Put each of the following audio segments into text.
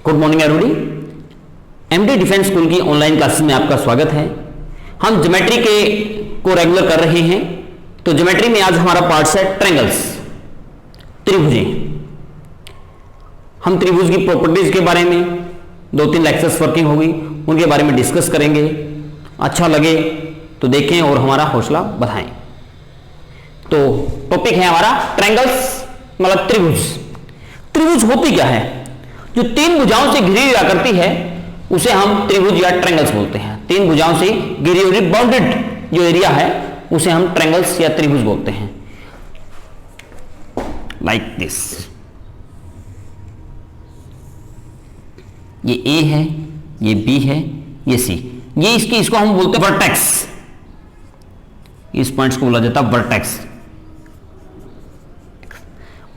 Good morning everybody. MD defence school की online classes में आपका स्वागत है। हम ज्योमेट्री के को रेगुलर कर रहे हैं। तो ज्योमेट्री में आज हमारा पार्ट है ट्रायंगल्स, त्रिभुजें। हम त्रिभुज की प्रॉपर्टीज के बारे में 2-3 लेक्चर्स वर्किंग होगी, उनके बारे में डिस्कस करेंगे। अच्छा लगे तो देखें और हमारा हौसला बढ़ाएं। तो टॉपिक है हमारा ट्रायंगल्स, मतलब त्रिभुज। त्रिभुज होती क्या है? जो 3 भुजाओं से घिरी हुई आकृति है उसे हम त्रिभुज या ट्रायंगल्स बोलते हैं। 3 भुजाओं से घिरी हुई बाउंडेड जो एरिया है उसे हम ट्रायंगल्स या त्रिभुज बोलते हैं। लाइक दिस, ये ए है, ये बी है, ये सी, ये इसको हम बोलते हैं वर्टेक्स। इस पॉइंट्स को बोला जाता है वर्टेक्स।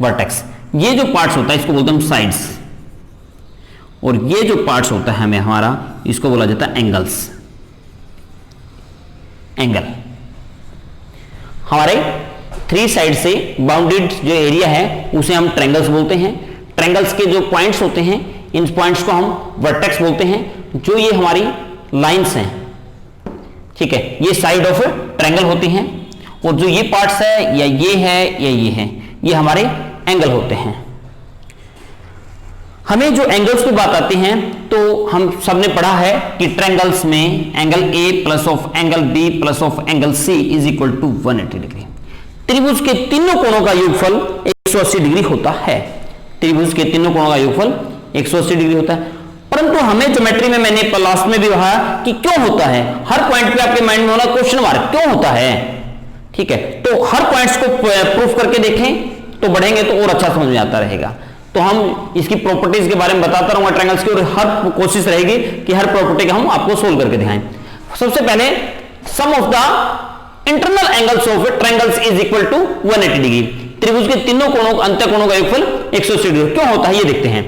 वर्टेक्स, ये जो पार्ट्स होता है इसको बोलते हैं हम साइड्स, और ये जो पार्ट्स होता है हमें हमारा इसको बोला जाता है एंगल्स। एंगल हमारे 3 साइड से बाउंडेड जो एरिया है उसे हम ट्रायंगल्स बोलते हैं। ट्रायंगल्स के जो पॉइंट्स होते हैं इन पॉइंट्स को हम वर्टेक्स बोलते हैं। जो ये हमारी लाइंस हैं, ठीक है, ये साइड ऑफ ट्रायंगल होती हैं, और जो ये पार्ट्स है या ये है या ये है, ये हमारे एंगल होते हैं। हमें जो एंगल्स की बात आती है तो हम सबने पढ़ा है कि ट्रायंगल्स में angle A plus of angle B plus of angle C is equal to 180 degree. त्रिभुज के तीनों कोणों का योगफल 180 डिग्री होता है। त्रिभुज के तीनों कोणों का योगफल 180 डिग्री होता है। परंतु हमें ज्योमेट्री में, मैंने लास्ट में भी कहा कि क्यों होता है, हर पॉइंट पे आपके माइंड में होना क्वेश्चन मार्क, क्यों होता है, ठीक है। तो हर पॉइंट्स को प्रूफ करके देखें तो बढ़ेंगे तो और अच्छा समझ में आता रहेगा। तो हम इसकी प्रॉपर्टीज के बारे में बताता रहूंगा ट्रायंगल्स की, और हर कोशिश रहेगी कि हर प्रॉपर्टी का हम आपको सोल्व करके दिखाएं। सबसे पहले sum of the internal angles of triangles is equal to 180 degree. त्रिभुज के तीनों कोणों, अंत कोणों का योगफल 180 डिग्री क्यों होता है ये देखते हैं।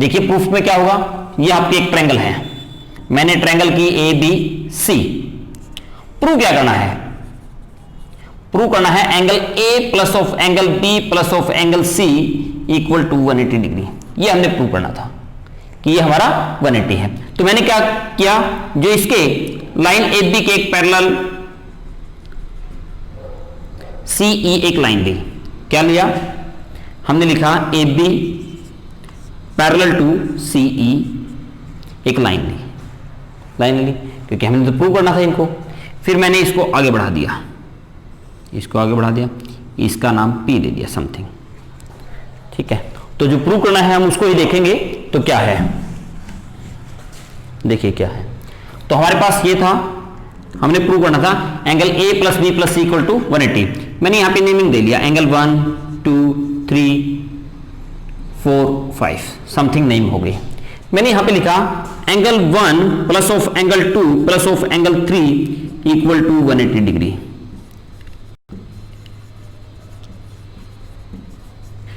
देखिए प्रूफ में क्या होगा। ये आपकी एक ट्रायंगल है, मैंने ट्रायंगल की ए बी सी। प्रूव क्या करना है? प्रूव करना है angle A plus of angle B plus of angle C equal to 180 degree. ये हमने प्रूव करना था कि ये हमारा 180 है। तो मैंने क्या किया, जो इसके लाइन ए बी के एक पैरेलल सी ई एक लाइन ली। क्या लिया? हमने लिखा ए बी पैरेलल टू सी ई एक लाइन ली। लाइन ली क्योंकि हमने तो प्रूव करना था इनको। फिर मैंने इसको आगे बढ़ा दिया, इसको आगे बढ़ा दिया, इसका नाम P दे दिया समथिंग, ठीक है। तो जो प्रूव करना है हम उसको ही देखेंगे। तो क्या है, देखिए क्या है। तो हमारे पास ये था, हमने प्रूव करना था angle A plus B plus C equal to 180। मैंने यहां पे नेमिंग दे लिया, एंगल 1 2 3 4 5 समथिंग नेम हो गई। मैंने यहां पे लिखा angle 1 plus of angle 2 plus of angle 3 equal to 180 degree.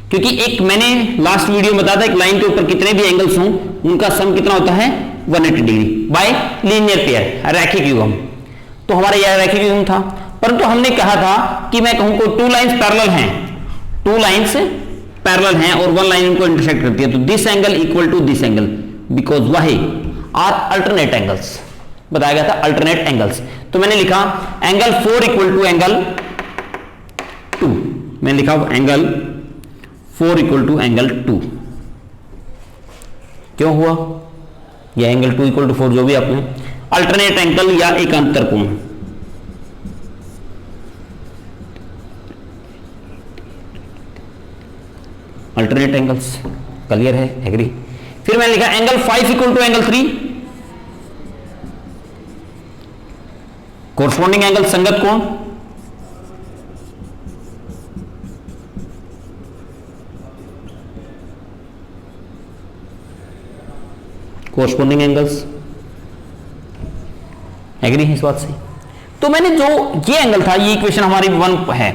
क्योंकि एक मैंने लास्ट वीडियो में बताया था, एक लाइन के ऊपर कितने भी एंगल्स हों उनका सम कितना होता है 180 डिग्री बाय लीनियर पेयर, रैखिक युग्म। तो हमारा यह रैखिक युग्म था। परंतु हमने कहा था कि मैं कहूं को 2 लाइंस पैरेलल हैं, 2 लाइंस पैरेलल हैं और 1 लाइन इनको इंटरसेक्ट करती है। तो this angle equal to this angle, because वही आर अल्टरनेट एंगल्स, बताया गया था अल्टरनेट एंगल्स। तो मैंने लिखा एंगल 4 इक्वल टू एंगल 2। मैंने लिखा एंगल 4 इक्वल टू एंगल 2। क्यों हुआ यह एंगल 2 इक्वल टू 4? जो भी आपने अल्टरनेट एंगल या एक अंतर कोण, अल्टरनेट एंगल्स, क्लियर है, एग्री। फिर मैंने लिखा angle 5 equal to angle 3, corresponding angle संगत कोण। कोरस्पॉन्डिंग एंगल्स, एग्री है इस बात से। तो मैंने जो ये एंगल था, ये इक्वेशन हमारी 1 है,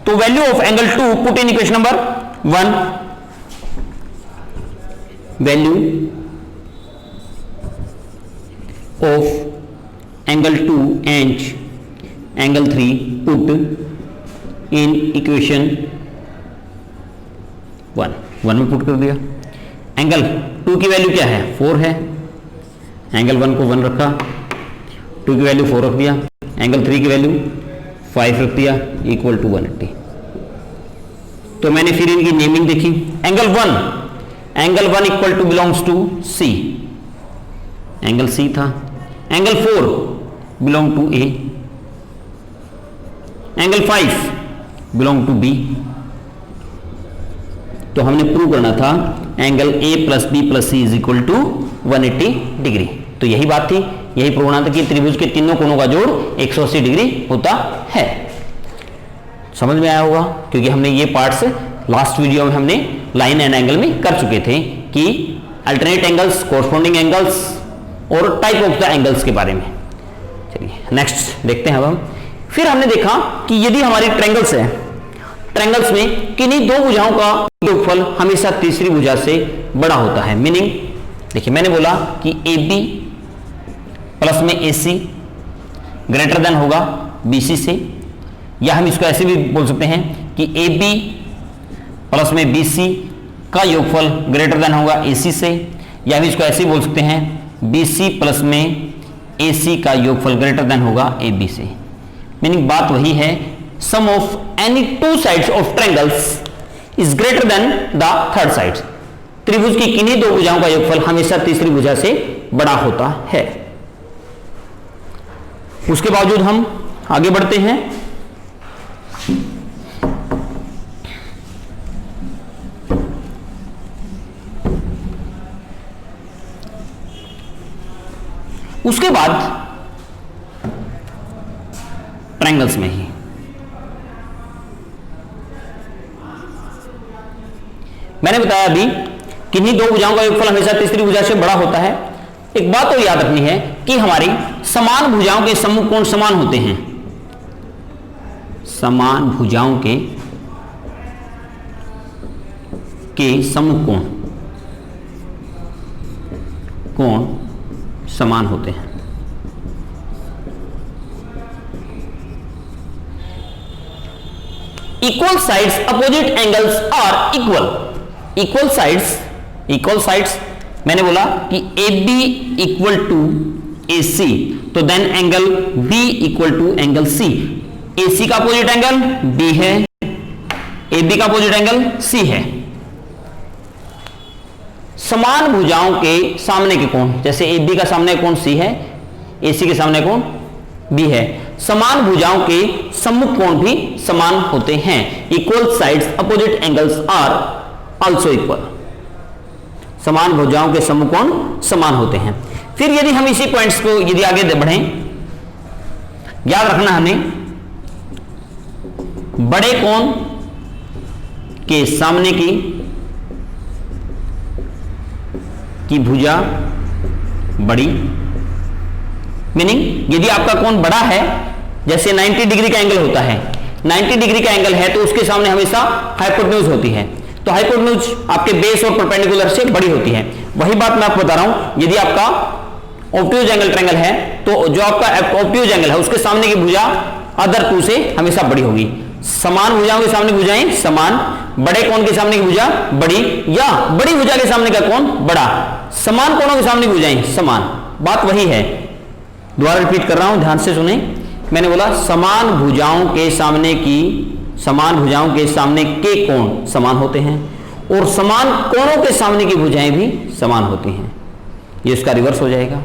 तो value of angle 2 put in equation number 1, value of angle 2 and angle 3 put in equation 1 में पुट कर दिया। एंगल 2 की वैल्यू क्या है 4 है, एंगल 1 को 1 रखा, 2 की वैल्यू 4 रख दिया, एंगल 3 की वैल्यू 5 रख दिया, इक्वल टू 180। तो मैंने फिर इनकी नेमिंग देखी। Angle 1 equal to belongs to C, angle C था। Angle 4 belong to A, angle 5 belong to B. तो हमने प्रूव करना था angle A plus B plus C is equal to 180 degree. तो यही बात थी, यही प्रूव करना था कि त्रिभुज के तीनों कोणों का जोड़ 180 डिग्री होता है। समझ में आया होगा, क्योंकि हमने ये पार्ट्स लास्ट वीडियो में हमने लाइन एंड एंगल में कर चुके थे कि अल्टरनेट एंगल्स, कोरस्पॉन्डिंग एंगल्स और टाइप ऑफ द एंगल्स के बारे में। चलिए नेक्स्ट देखते हैं अब हम। फिर हमने देखा कि यदि हमारी ट्रायंगल्स है, ट्रायंगल्स में किन्हीं दो भुजाओं का योगफल हमेशा तीसरी भुजा से बड़ा होता है। मीनिंग देखिए, मैंने बोला कि ए बी प्लस में ए सी ग्रेटर देन होगा बी सी से, या हम इसको ऐसे भी बोल सकते हैं कि ए बी प्लस में बी सी का योगफल ग्रेटर देन होगा ए सी से, या हम इसको ऐसे बोल सकते हैं बी सी प्लस में ए सी का योगफल ग्रेटर देन होगा ए बी से। मीनिंग बात वही है, sum of any two sides of triangles is greater than the third side. त्रिभुज की किन्हीं दो भुजाओं का योगफल हमेशा तीसरी भुजा से बड़ा होता है। उसके बावजूद हम आगे बढ़ते हैं। उसके बाद ट्रायंगल्स में ही मैंने बताया अभी किन्हीं दो भुजाओं का योगफल हमेशा तीसरी भुजा से बड़ा होता है। एक बात तो याद रखनी है कि हमारी समान भुजाओं के सम्मुख कोण समान होते हैं। समान भुजाओं के सम्मुख कोण समान होते हैं। Equal sides opposite angles are equal sides मैंने बोला कि A B equal to A C, तो then angle B equal to angle C. A C का अपोजिट एंगल बी है, ए बी का अपोजिट एंगल सी है। समान भुजाओं के सामने के कोण, जैसे ए बी का सामने कोण सी है, ए सी के सामने कोण बी है, समान भुजाओं के सम्मुख कोण भी समान होते हैं। Equal sides opposite angles are also equal. समान भुजाओं के सम्मुख कोण समान होते हैं। फिर यदि हम इसी पॉइंट्स को यदि आगे बढ़ें, याद रखना हमें बड़े कोण के सामने की भुजा बड़ी। मीनिंग यदि आपका कोण बड़ा है, जैसे 90 डिग्री का एंगल होता है, 90 डिग्री का एंगल है तो उसके सामने हमेशा हाइपोटेन्यूज होती है। तो हाइपोटेन्यूज आपके बेस और परपेंडिकुलर से बड़ी होती है। वही बात मैं आपको बता रहा हूं, यदि आपका ऑब्ट्यूज एंगल ट्रायंगल है तो जो आपका ऑब्ट्यूज एंगल है उसके सामने की भुजा अदर टू से हमेशा बड़ी होगी। समान भुजाओं के सामने भुजाएं समान, बड़े कोण के सामने की भुजा बड़ी, या बड़ी भुजा के सामने का कोण बड़ा। समान कोणों के सामने भुजाएं समान, बात वही है। दोबारा रिपीट कर रहा हूं, ध्यान से सुने। मैंने बोला समान भुजाओं के सामने के कोण समान होते हैं और समान कोणों के सामने की भुजाएं भी समान होती हैं। ये इसका रिवर्स हो जाएगा।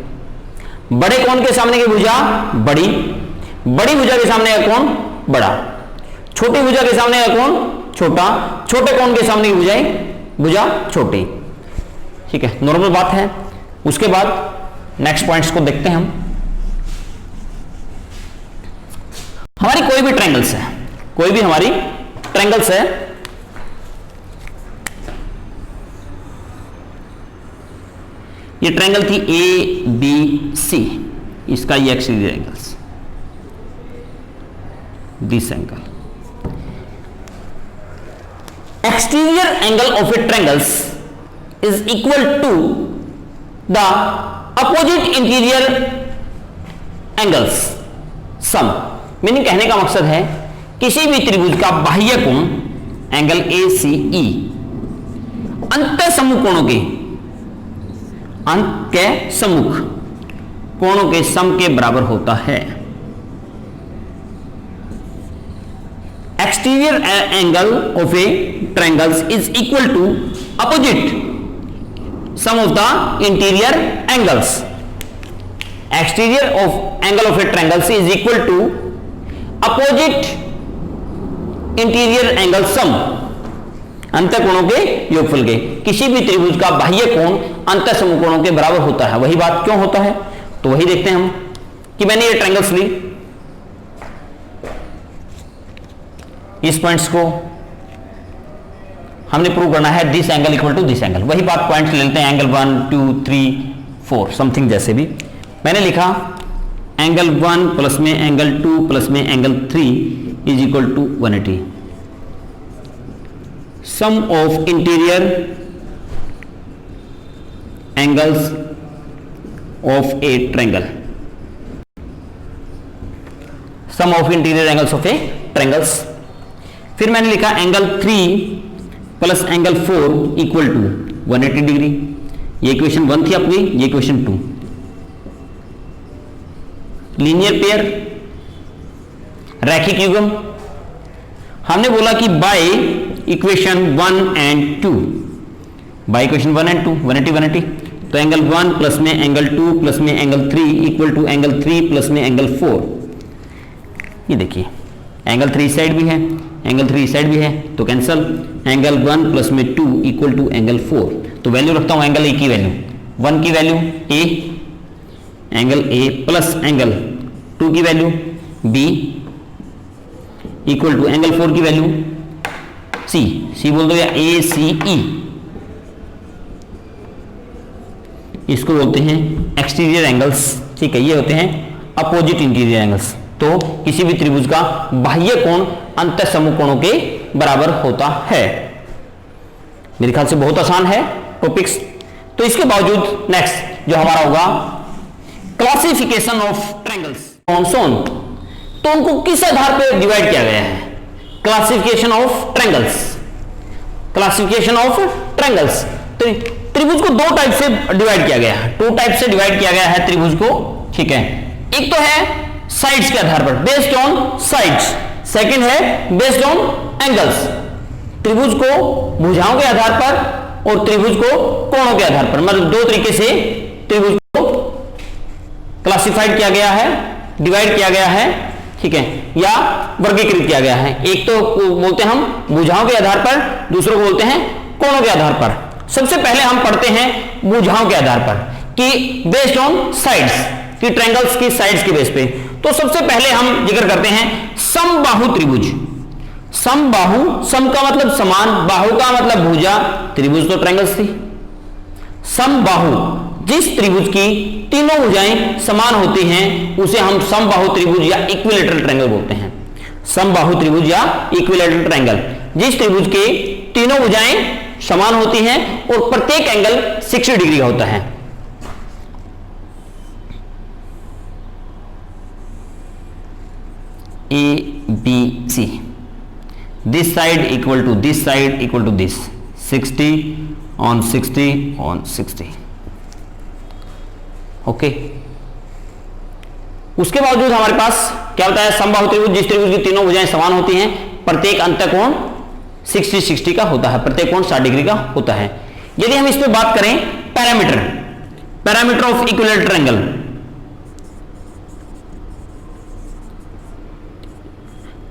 बड़े कोण के सामने की भुजा बड़ी, बड़ी भुजा के सामने का कोण बड़ा, छोटी भुजा के सामने का कोण छोटा, छोटे कोण के सामने की भुजा छोटी। ठीक है, नॉर्मल बात है। उसके बाद नेक्स्ट पॉइंट्स को देखते हैं हम। हमारी कोई भी ट्रायंगल्स है, कोई भी हमारी ट्रायंगल्स है, ये ट्रायंगल थी ए बी सी, इसका ये exterior angles, this angle, exterior angle of a triangles is equal to the opposite interior angles sum। Meaning कहने का मकसद है किसी भी त्रिभुज का बाह्य कोण एंगल ए सी ई अंतः सम्मुख कोणों के अंत के सम्मुख कोणों के सम के बराबर होता है। Exterior angle of a triangles is equal to opposite sum of the interior angles. Exterior of angle of a triangles is equal to opposite interior angle sum, अंतःकोणों के योगफल के। किसी भी त्रिभुज का बाह्य कोण अंतःसम कोणों के बराबर होता है। वही बात क्यों होता है, तो वही देखते हैं हम कि मैंने ये ट्रायंगल्स ली, इस पॉइंट्स को हमने प्रूव करना है this angle equal to this angle. वही बात पॉइंट्स ले लेते हैं, एंगल 1 2 3 4 समथिंग जैसे भी। मैंने लिखा एंगल 1 प्लस में एंगल 2 प्लस में angle 3 is equal to 180। Sum of interior angles of a triangle, sum of interior angles of a triangles. फिर मैंने लिखा angle 3 plus angle 4 equal to 180 degree. ये इक्वेशन 1 थी अपनी, ये इक्वेशन 2। लीनियर पेयर, रैखिक युग्म। हमने बोला कि by equation 1 and 2, by equation 1 and 2 180 180, तो एंगल 1 प्लस में एंगल 2 प्लस में angle 3 equal to angle 3 plus में एंगल 4। ये देखिए एंगल 3 साइड भी है, एंगल 3 साइड भी है, तो कैंसल। एंगल 1 प्लस में 2 इक्वल टू एंगल 4। तो वैल्यू रखता हूं एंगल ए की वैल्यू, 1 की value A, angle A plus angle 2 की value B equal to angle 4 की वैल्यू सी। सी बोल दो या ए सी ई, इसको बोलते हैं एक्सटीरियर एंगल्स। ठीक है, ये होते हैं अपोजिट इंटीरियर एंगल्स। तो किसी भी त्रिभुज का बाह्य कोण अंतःसम कोणों के बराबर होता है। मेरे ख्याल से बहुत आसान है टॉपिक्स। तो इसके बावजूद नेक्स्ट जो हमारा होगा क्लासिफिकेशन ऑफ ट्रायंगल्स। कौन, तो उनको किस आधार पर डिवाइड किया गया है? Classification of triangles, classification of triangles. त्रिभुज को दो टाइप से डिवाइड किया गया है, 2 टाइप से डिवाइड किया गया है त्रिभुज को। ठीक है, एक तो है साइड्स के आधार पर, बेस्ड ऑन साइड्स। सेकंड है बेस्ड ऑन एंगल्स, त्रिभुज को भुजाओं के आधार पर और त्रिभुज को कोणों के आधार पर। मतलब 2 तरीके से त्रिभुज को क्लासिफाइड किया गया है, डिवाइड किया गया है। ठीक है, या वर्गीकृत किया गया है। एक तो बोलते हैं हम भुजाओं के आधार पर, दूसरों को बोलते हैं कोणों के आधार पर। सबसे पहले हम पढ़ते हैं भुजाओं के आधार पर कि बेस्ड ऑन साइड्स, कि ट्रायंगल्स की साइड्स के बेस पे। तो सबसे पहले हम जिक्र करते हैं समबाहु त्रिभुज। समबाहु, सम का मतलब समान, बाहु का मतलब भुजा, त्रिभुज तो ट्रायंगल्स थी। समबाहु, जिस त्रिभुज की तीनों भुजाएं समान होती हैं उसे हम समबाहु त्रिभुज या इक्विलैटरल ट्रायंगल बोलते हैं। समबाहु त्रिभुज या इक्विलैटरल ट्रायंगल, जिस त्रिभुज के तीनों भुजाएं समान होती हैं और प्रत्येक एंगल 60 डिग्री का होता है। A B C, this side equal to this side equal to this, 60 on 60 on 60। Okay, उसके बावजूद हमारे पास क्या होता है? समबाहु त्रिभुज, जिस त्रिभुज की तीनों भुजाएं समान होती हैं, प्रत्येक अंतःकोण 60 का होता है, प्रत्येक कोण 60 डिग्री का होता है। यदि हम इस पे बात करें parameter, parameter of equilateral triangle,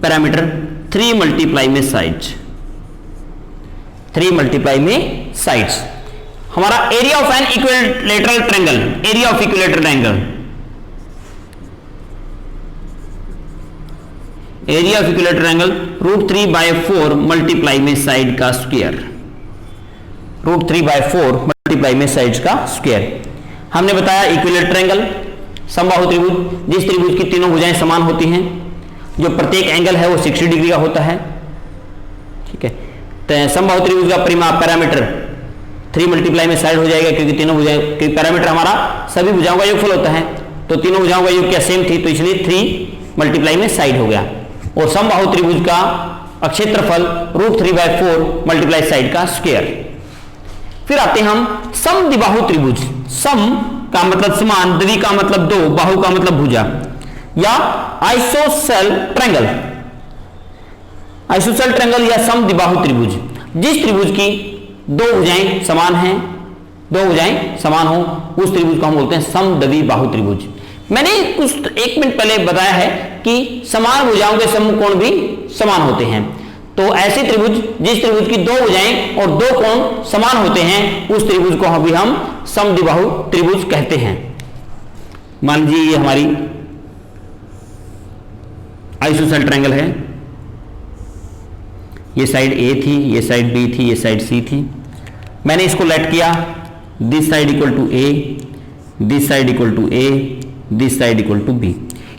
parameter 3 multiply में साइड्स, 3 मल्टीप्लाई में साइड्स। हमारा area of an equilateral triangle, area of equilateral triangle, area of equilateral triangle √3/4 multiply में साइड का स्क्वायर, √3/4 मल्टीप्लाई में साइड्स का स्क्वायर। हमने बताया इक्विलैटरल ट्रायंगल, समबाहु त्रिभुज, जिस त्रिभुज की तीनों भुजाएं समान होती हैं, जो प्रत्येक एंगल है वो 60 डिग्री का होता है। ठीक है, तो समबाहु त्रिभुज का परिमाप पैरामीटर 3 मल्टीप्लाई में साइड हो जाएगा, क्योंकि तीनों भुजाएं, क्योंकि पैरामीटर हमारा सभी भुजाओं का योगफल होता है, तो तीनों भुजाओं का योग क्या सेम थी, तो इसलिए 3 मल्टीप्लाई में साइड हो गया। और समबाहु त्रिभुज का क्षेत्रफल √3/4 मल्टीप्लाई साइड का स्क्वायर। फिर आते हैं हम समद्विबाहु त्रिभुज। सम का मतलब समान, द्वि का मतलब दो, बाहु का मतलब भुजा, या आइसोसेल ट्रायंगल, आइसोसेल ट्रायंगल या समद्विबाहु त्रिभुज, जिस त्रिभुज की दो भुजाएं समान हैं, दो भुजाएं समान हो, उस त्रिभुज को हम बोलते हैं समद्विबाहु त्रिभुज। मैंने कुछ 1 मिनट पहले बताया है कि समान भुजाओं के समकोण भी समान होते हैं, तो ऐसे त्रिभुज, जिस त्रिभुज की दो भुजाएं और दो कोण समान होते हैं, उस त्रिभुज को अभी हम समद्विबाहु त्रिभुज कहते हैं। मान लीजिए ये हमारी आइसोसेल ट्रायंगल है, ये साइड ए थी, ये साइड बी थी, ये साइड सी थी। मैंने इसको लेट किया, this side equal to A, this side equal to A, this side equal to B.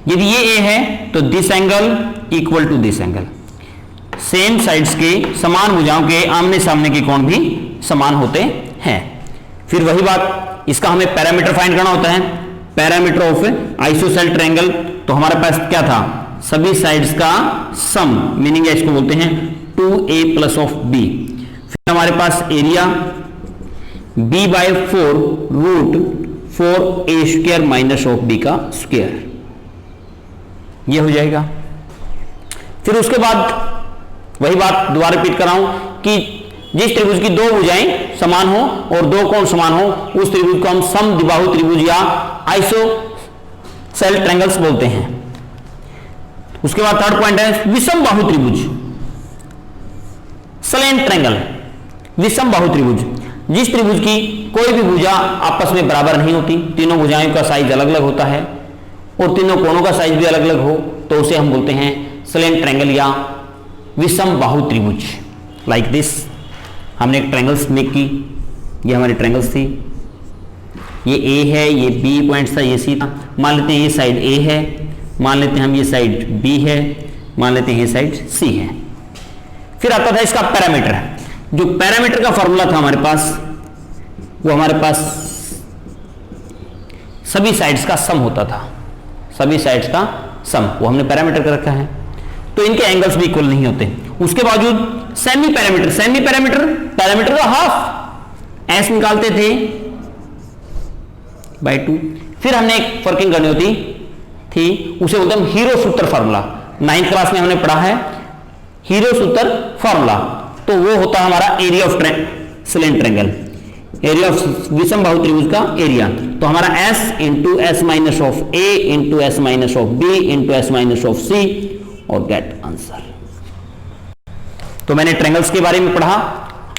यदि ये ए है तो this angle equal to this angle, same sides के समान भुजाओं के आमने सामने के कोण भी समान होते हैं। फिर वही बात, इसका हमें पैरामीटर फाइंड करना होता है, पैरामीटर ऑफ आइसोसेल ट्रायंगल। तो हमारे पास क्या था, सभी साइड्स का सम, मीनिंग इसको बोलते हैं 2a प्लस ऑफ b। फिर हमारे पास area b/4 root 4a square minus of b का स्क्वायर, ये हो जाएगा। फिर उसके बाद वही बात दोबारा रिपीट कर रहा हूं कि जिस त्रिभुज की दो भुजाएं समान हो और दो कोण समान हो, उस त्रिभुज को हम समद्विबाहु त्रिभुज या आइसोसेल ट्रायंगल्स बोलते हैं। उसके बाद थर्ड पॉइंट है विषम बाहु त्रिभुज, स्लेंट ट्रायंगल। विषम बाहु त्रिभुज, जिस त्रिभुज की कोई भी भुजा आपस में बराबर नहीं होती, तीनों भुजाओं का साइज अलग अलग होता है और तीनों कोणों का साइज भी अलग अलग हो, तो उसे हम बोलते हैं स्लेंट ट्रायंगल या विषम बाहु त्रिभुज। लाइक दिस, हमने एक ट्रायंगल्स मेक की, ये हमारी ट्रायंगल्स थी, ये ए है, ये बी पॉइंट था, ये सी था। मान लेते हैं ये साइड ए है, मान लेते हैं हम ये साइड बी है, मान लेते हैं ये साइड सी है। फिर आता था इसका पैरामीटर। जो पैरामीटर का फॉर्मूला था हमारे पास, वो हमारे पास सभी साइड्स का सम होता था, सभी साइड्स का सम, वो हमने पैरामीटर कर रखा है। तो इनके एंगल्स भी इक्वल नहीं होते। उसके बावजूद semi parameter, semi parameter, parameter का हाफ एस निकालते थे बाय 2। फिर हमने एक वर्किंग करनी होती थी, उसे बोलते हैं हीरो सूत्र फार्मूला। 9th क्लास में हमने पढ़ा है हीरो सूत्र फार्मूला। तो वो होता है हमारा area of slant triangle, area of विषम बाहु त्रिभुज का एरिया। तो हमारा s into s minus of a into s minus of b into s minus of c, और गेट आंसर। तो मैंने ट्रायंगल्स के बारे में पढ़ा,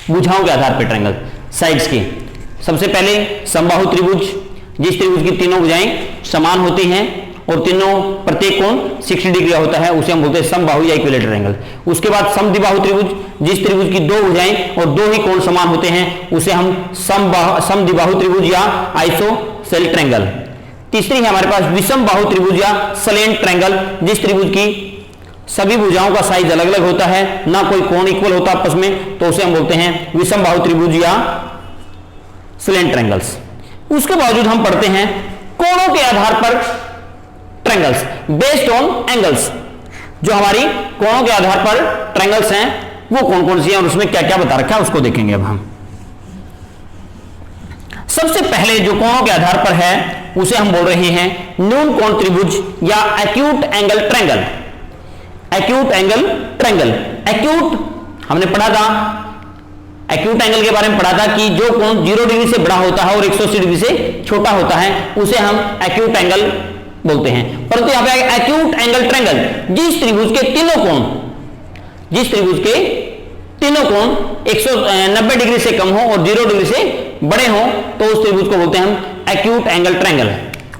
भुजाओं के आधार पर ट्रायंगल, साइड्स के। सबसे पहले समबाहु त्रिभुज, जिस त्रिभुज की तीनों भुजाएं समान होती हैं और तीनों प्रत्येक कोण 60 डिग्री होता है, उसे हम बोलते हैं समबाहु या इक्विलेटरल ट्रायंगल। उसके बाद समद्विबाहु त्रिभुज, जिस त्रिभुज की दो भुजाएं और दो ही कोण समान होते हैं, उसे हम समद्विबाहु त्रिभुज या आइसोसेल ट्रायंगल। तीसरी है हमारे पास विषम बाहु त्रिभुज या स्लेंट ट्रायंगल, जिस त्रिभुज की सभी भुजाओं का साइज अलग अलग होता है, ना कोई कोण इक्वल होता आपस में, तो उसे हम बोलते हैं विषम बाहु त्रिभुज या स्लेंट ट्रायंगल्स। उसके बावजूद हम पढ़ते हैं कोणों के आधार पर ट्रायंगल्स, बेस्ड ऑन एंगल्स। जो हमारी कोणों के आधार पर ट्रायंगल्स हैं वो कौन कौन सी हैं और उसमें क्या क्या बता रखा है उसको देखेंगे अब हम। सबसे पहले जो कोणों के आधार पर है उसे हम बोल रहे हैं न्यून कोण त्रिभुज या acute angle triangle. Acute angle triangle, acute हमने पढ़ा था, एक्यूट एंगल के बारे में पढ़ा था कि जो कोण 0 डिग्री से बड़ा होता है और 180 डिग्री से छोटा होता है उसे हम एक्यूट एंगल बोलते हैं। परंतु यहां पे एक्यूट एंगल ट्रायंगल, जिस त्रिभुज के तीनों कोण, जिस त्रिभुज के तीनों कोण 190 डिग्री से कम हो और 0 डिग्री से बड़े हो, तो उस त्रिभुज को बोलते हैं हम एक्यूट एंगल ट्रायंगल।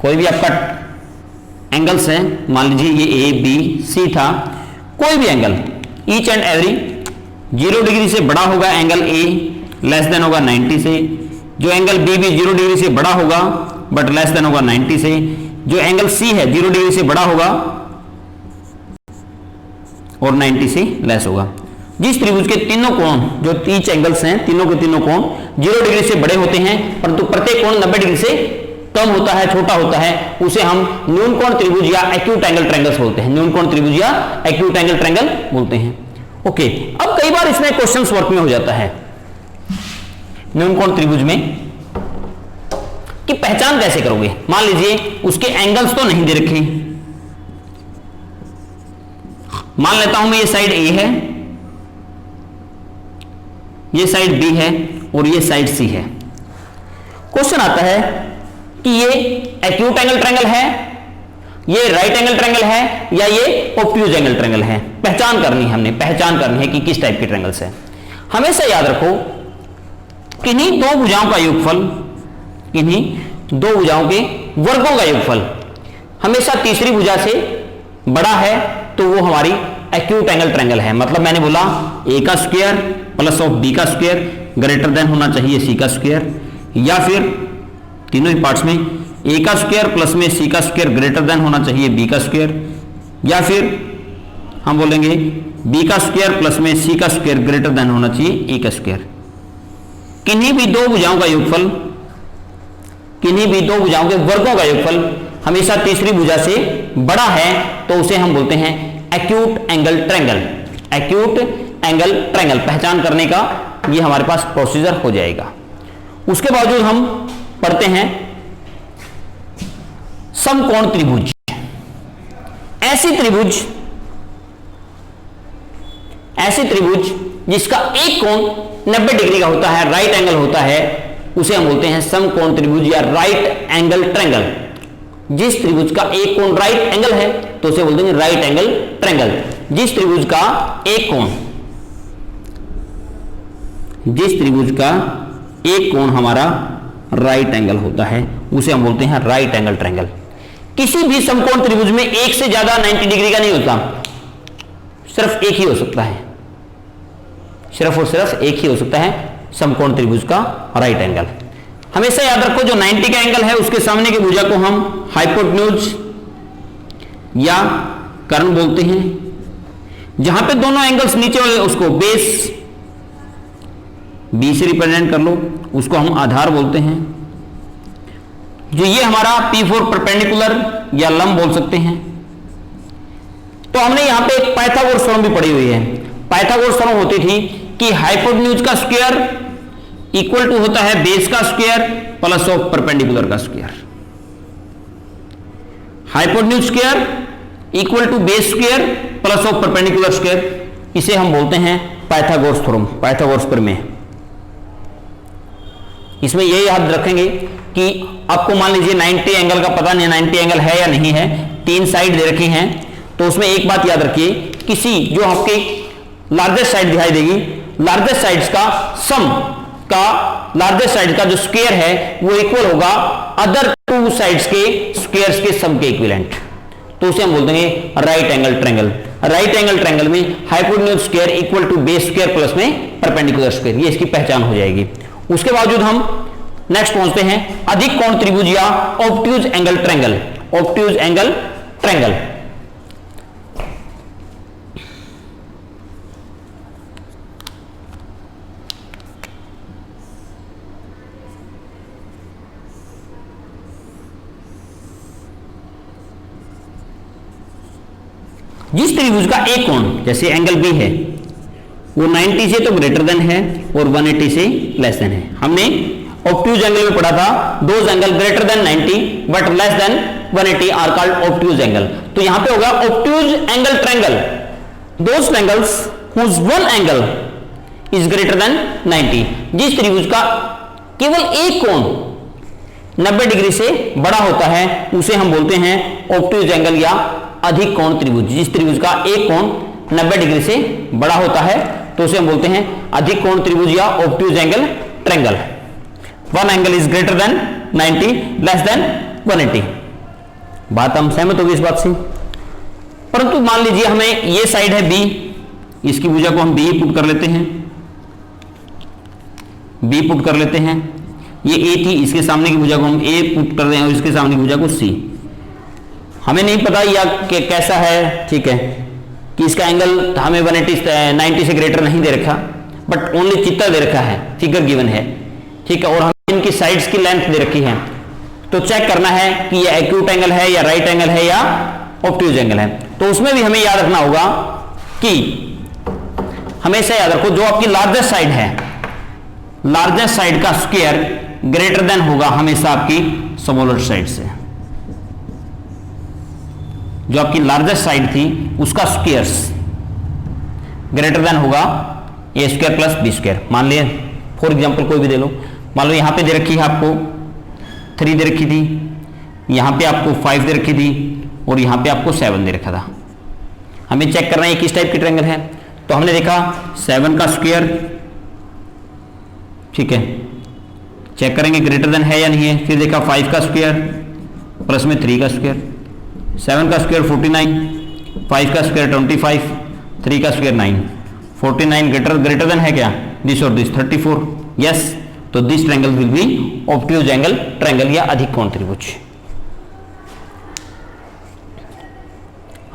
कोई भी आपका एंगल्स है, मान लीजिए ये ए बी सी था, कोई भी angle each and every 0 degree से बड़ा होगा एंगल ए, लेस देन होगा 90 से। जो एंगल बी भी 0 डिग्री से बड़ा होगा बट लेस देन होगा 90 से। जो एंगल सी है 0 डिग्री से बड़ा होगा और 90 से लेस होगा। जिस त्रिभुज के तीनों कोण, जो ईच एंगल्स हैं, तीनों के तीनों कोण 0 डिग्री से बड़े होते हैं परंतु प्रत्येक कोण 90 डिग्री से कम होता है, छोटा होता है, उसे हम न्यून कोण त्रिभुज या एक्यूट एंगल ट्रायंगल्स बोलते हैं। न्यून कोण त्रिभुज या एक्यूट एंगल ट्रायंगल बोलते हैं। ओके, अब कई बार इसमें क्वेश्चंस वर्क में हो जाता है न्यून कोण त्रिभुज में। कि पहचान कैसे करोगे। मान लीजिए उसके एंगल्स तो नहीं दे रखे, मान लेता हूं मैं ये साइड ए है, ये साइड बी है और ये साइड सी है। क्वेश्चन आता है कि ये एक्यूट एंगल ट्रायंगल है, ये राइट एंगल ट्रायंगल है या ये ऑब्ट्यूज एंगल ट्रायंगल है। पहचान करनी है, हमने पहचान करनी है कि किस टाइप के ट्रायंगल्स है। हमेशा याद रखो किन्हीं दो भुजाओं का योगफल, किन्हीं दो भुजाओं के वर्गों का योगफल हमेशा तीसरी भुजा से बड़ा है तो वो हमारी एक्यूट एंगल ट्रायंगल है। मतलब मैंने बोला ए का स्क्वायर प्लस ऑफ बी का स्क्वायर ग्रेटर देन होना चाहिए सी का स्क्वायर, या फिर तीनों ही पार्ट्स में ए का स्क्वायर प्लस में सी का स्क्वायर ग्रेटर देन होना चाहिए बी का स्क्वायर, या फिर हम बोलेंगे बी का स्क्वायर प्लस में सी का स्क्वायर ग्रेटर देन होना चाहिए ए का स्क्वायर। किन्हीं भी दो भुजाओं का योगफल, किन्हीं भी दो भुजाओं के वर्गों का योगफल हमेशा तीसरी भुजा से बड़ा है तो उसे हम बोलते हैं acute angle triangle. Acute angle triangle पहचान करने का ये हमारे पास प्रोसीजर हो जाएगा। उसके बावजूद हम पढ़ते हैं समकोण त्रिभुज। ऐसी त्रिभुज जिसका एक कोण 90 डिग्री का होता है, राइट एंगल होता है, उसे हम बोलते हैं समकोण त्रिभुज या राइट एंगल ट्रायंगल। जिस त्रिभुज का एक कोण राइट एंगल है तो उसे बोलते हैं राइट एंगल ट्रायंगल। जिस त्रिभुज का एक कोण हमारा राइट एंगल होता है उसे हम बोलते हैं राइट एंगल ट्रायंगल। किसी भी समकोण त्रिभुज में एक से ज्यादा 90 डिग्री का नहीं होता, सिर्फ एक ही हो सकता है, सिर्फ और सिर्फ एक ही हो सकता है समकोण त्रिभुज का राइट एंगल। हमेशा याद रखो जो 90 का एंगल है उसके सामने की भुजा को हम हाइपोटेन्यूज या कर्ण बोलते हैं। जहां पे दोनों एंगल्स नीचे वाले उसको बेस बी से रिप्रेजेंट कर लो, उसको हम आधार बोलते हैं। जो ये हमारा P4 परपेंडिकुलर या लंब बोल सकते हैं। तो हमने यहां पे एक पाइथागोरस थ्योरम भी पढ़ी हुई है। पाइथागोरस थ्योरम होती थी कि हाइपोटेन्यूज का स्क्वायर इक्वल टू होता है बेस का स्क्वायर प्लस ऑफ परपेंडिकुलर का square. Hypotenuse square equal to base square plus of perpendicular square, इसे हम बोलते हैं पाइथागोरस थ्योरम, पाइथागोरस प्रमेय। इसमें ये याद रखेंगे कि आपको मान लीजिए 90 एंगल का पता नहीं, 90 एंगल है या नहीं है, तीन साइड दे रखी हैं, तो उसमें एक बात याद रखिए, किसी जो आपके लार्जेस्ट साइड दिखाई देगी, लार्जेस्ट साइड्स का सम का, लार्जेस्ट साइड का जो स्क्वायर है वो इक्वल होगा अदर टू साइड्स के स्क्वायर्स के सम के इक्विवेलेंट, तो उसे हम बोल देंगे right angle triangle. Right angle triangle में hypotenuse square equal to base square plus में परपेंडिकुलर स्क्वायर, ये इसकी पहचान हो जाएगी। उसके बावजूद हम नेक्स्ट पहुंचते हैं अधिक कोण त्रिभुज या obtuse angle triangle. Obtuse angle triangle जिस त्रिभुज का एक कोण, जैसे एंगल बी है, वो 90 से तो ग्रेटर देन है और 180 से लेस देन है। हमने ऑब्ट्यूज एंगल में पढ़ा था those angle greater than 90 but less than 180 are called obtuse angle. तो यहां पे होगा obtuse angle triangle those triangles whose one angle is greater than 90। जिस त्रिभुज का केवल एक कोण 90 डिग्री से बड़ा होता है उसे हम बोलते हैं ऑब्ट्यूज एंगल या अधिक कोण त्रिभुज। जिस त्रिभुज का एक कोण 90 डिग्री से बड़ा होता है तो उसे हम बोलते हैं अधिक कोण त्रिभुज या obtuse angle triangle. One angle is greater than 90 less than 180। बात हम सहमत होगी इस बात से। परंतु मान लीजिए हमें ये साइड है बी, इसकी भुजा को हम बी पुट कर लेते हैं, बी पुट कर लेते हैं। ये ए थी, इसके सामने की भुजा को हम ए पुट कर रहे हैं और इसके सामने की भुजा को सी। हमें नहीं पता या कैसा है, ठीक है, कि इसका एंगल हमें 90 से ग्रेटर नहीं दे रखा, बट ओनली चित्र दे रखा है, फिगर गिवन है, ठीक है, और हमें इनकी साइड्स की लेंथ दे रखी है। तो चेक करना है कि ये एक्यूट एंगल है या राइट एंगल है या ऑब्ट्यूज एंगल है। तो उसमें भी हमें याद रखना होगा कि हमेशा याद रखो जो आपकी लार्जेस्ट साइड है, लार्जेस्ट साइड का स्क्वायर ग्रेटर देन होगा हमेशा आपकी स्मॉलर साइड से। जो आपकी लार्जेस्ट साइड थी उसका स्क्वायर्स ग्रेटर देन होगा ए स्क्वायर प्लस बी स्क्वायर। मान लिया फॉर एग्जांपल कोई भी दे लो, मान लो यहां पे दे रखी है आपको 3 दे रखी थी, यहां पे आपको 5 दे रखी थी और यहां पे आपको 7 दे रखा था। हमें चेक करना है किस टाइप की ट्रायंगल है। तो हमने देखा 7 का स्क्वायर, ठीक है, चेक करेंगे ग्रेटर देन है या नहीं है। फिर देखा 5 का स्क्वायर प्लस में 3 का स्क्वायर, 7 का स्क्वायर 49, 5 का स्क्वायर 25, 3 का स्क्वायर 9, 49 ग्रेटर देन है क्या दिस और दिस 34। यस, तो this triangle will be obtuse angle triangle या अधिक कोण त्रिभुज।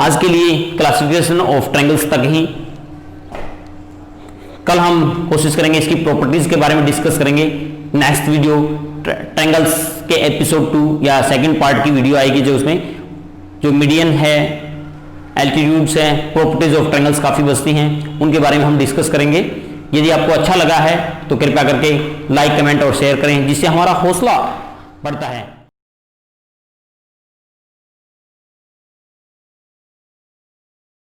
आज के लिए क्लासिफिकेशन ऑफ ट्रायंगल्स तक ही। कल हम कोशिश करेंगे इसकी प्रॉपर्टीज के बारे में डिस्कस करेंगे। नेक्स्ट वीडियो ट्रायंगल्स के एपिसोड 2 या सेकंड पार्ट की वीडियो आएगी, जो उसमें जो मीडियन है, एल्टीट्यूड्स हैं, प्रॉपर्टीज ऑफ ट्रायंगल्स काफी बचती हैं, उनके बारे में हम डिस्कस करेंगे। यदि आपको अच्छा लगा है तो कृपया करके लाइक, कमेंट और शेयर करें, जिससे हमारा हौसला बढ़ता है।